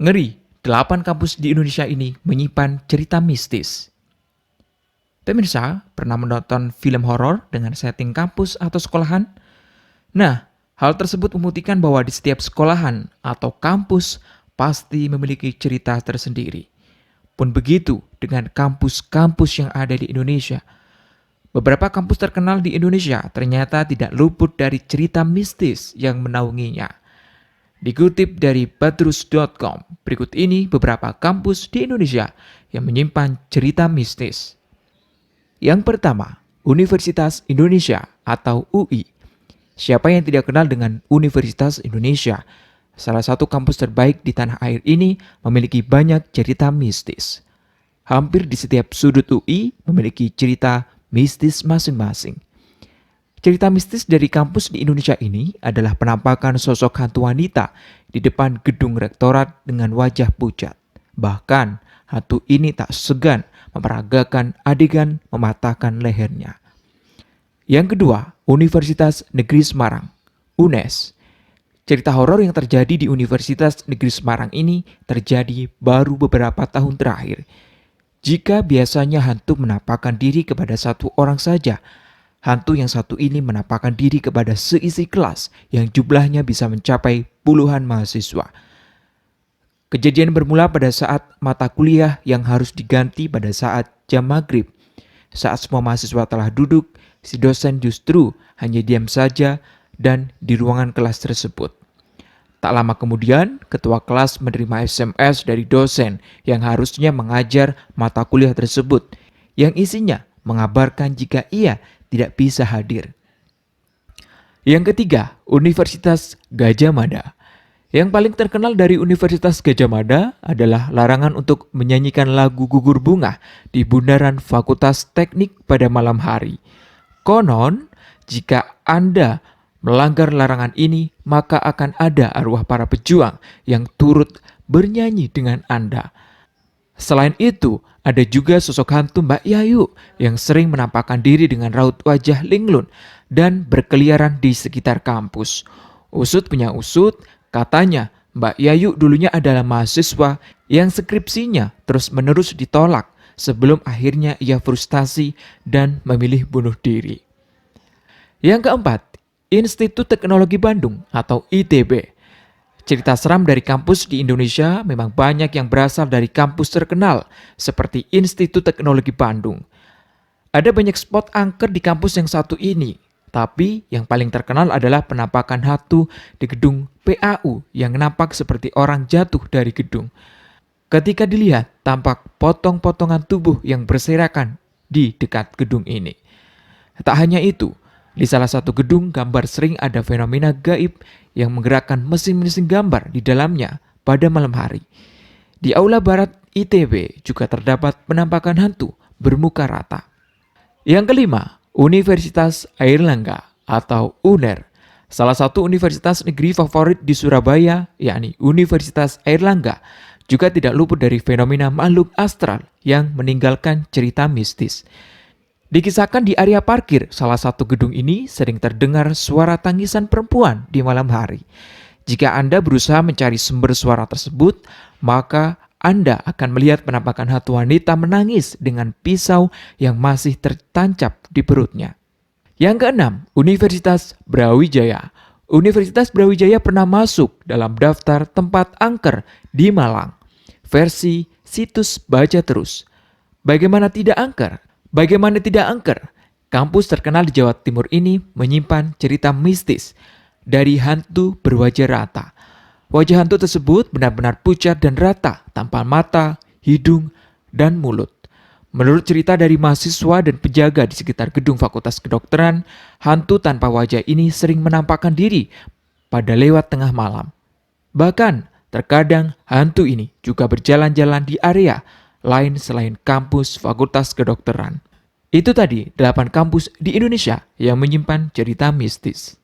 Ngeri, 8 kampus di Indonesia ini menyimpan cerita mistis. Pemirsa, pernah menonton film horor dengan setting kampus atau sekolahan? Nah, hal tersebut membuktikan bahwa di setiap sekolahan atau kampus pasti memiliki cerita tersendiri. Pun begitu dengan kampus-kampus yang ada di Indonesia. Beberapa kampus terkenal di Indonesia ternyata tidak luput dari cerita mistis yang menaunginya. Dikutip dari badrus.com, berikut ini beberapa kampus di Indonesia yang menyimpan cerita mistis. Yang pertama, Universitas Indonesia atau UI. Siapa yang tidak kenal dengan Universitas Indonesia? Salah satu kampus terbaik di tanah air ini memiliki banyak cerita mistis. Hampir di setiap sudut UI memiliki cerita mistis masing-masing. Cerita mistis dari kampus di Indonesia ini adalah penampakan sosok hantu wanita di depan gedung rektorat dengan wajah pucat. Bahkan, hantu ini tak segan memperagakan adegan mematahkan lehernya. Yang kedua, Universitas Negeri Semarang, UNES. Cerita horor yang terjadi di Universitas Negeri Semarang ini terjadi baru beberapa tahun terakhir. Jika biasanya hantu menampakkan diri kepada satu orang saja, hantu yang satu ini menampakkan diri kepada seisi kelas yang jumlahnya bisa mencapai puluhan mahasiswa. Kejadian bermula pada saat mata kuliah yang harus diganti pada saat jam maghrib. Saat semua mahasiswa telah duduk, si dosen justru hanya diam saja dan di ruangan kelas tersebut. Tak lama kemudian, ketua kelas menerima SMS dari dosen yang harusnya mengajar mata kuliah tersebut, yang isinya mengabarkan jika ia tidak bisa hadir. Yang ketiga, Universitas Gadjah Mada. Yang paling terkenal dari Universitas Gadjah Mada adalah larangan untuk menyanyikan lagu Gugur Bunga di bundaran Fakultas Teknik pada malam hari. Konon, jika Anda melanggar larangan ini, maka akan ada arwah para pejuang yang turut bernyanyi dengan Anda. Selain itu, ada juga sosok hantu Mbak Yayu yang sering menampakkan diri dengan raut wajah linglung dan berkeliaran di sekitar kampus. Usut punya usut, katanya Mbak Yayu dulunya adalah mahasiswa yang skripsinya terus-menerus ditolak sebelum akhirnya ia frustasi dan memilih bunuh diri. Yang keempat, Institut Teknologi Bandung atau ITB. Cerita seram dari kampus di Indonesia memang banyak yang berasal dari kampus terkenal seperti Institut Teknologi Bandung. Ada banyak spot angker di kampus yang satu ini, tapi yang paling terkenal adalah penampakan hantu di gedung PAU yang nampak seperti orang jatuh dari gedung. Ketika dilihat, tampak potong-potongan tubuh yang berserakan di dekat gedung ini. Tak hanya itu, di salah satu gedung gambar sering ada fenomena gaib yang menggerakkan mesin-mesin gambar di dalamnya pada malam hari. Di Aula Barat ITB juga terdapat penampakan hantu bermuka rata. Yang kelima, Universitas Airlangga atau UNER. Salah satu universitas negeri favorit di Surabaya, yakni Universitas Airlangga, juga tidak luput dari fenomena makhluk astral yang meninggalkan cerita mistis. Dikisahkan di area parkir salah satu gedung ini sering terdengar suara tangisan perempuan di malam hari. Jika Anda berusaha mencari sumber suara tersebut, maka Anda akan melihat penampakan hantu wanita menangis dengan pisau yang masih tertancap di perutnya. Yang keenam, Universitas Brawijaya. Universitas Brawijaya pernah masuk dalam daftar tempat angker di Malang, versi situs Baca Terus. Bagaimana tidak angker? Bagaimana tidak angker? Kampus terkenal di Jawa Timur ini menyimpan cerita mistis dari hantu berwajah rata. Wajah hantu tersebut benar-benar pucat dan rata tanpa mata, hidung, dan mulut. Menurut cerita dari mahasiswa dan penjaga di sekitar gedung Fakultas Kedokteran, hantu tanpa wajah ini sering menampakkan diri pada lewat tengah malam. Bahkan, terkadang hantu ini juga berjalan-jalan di area lain selain kampus Fakultas Kedokteran. Itu tadi 8 kampus di Indonesia yang menyimpan cerita mistis.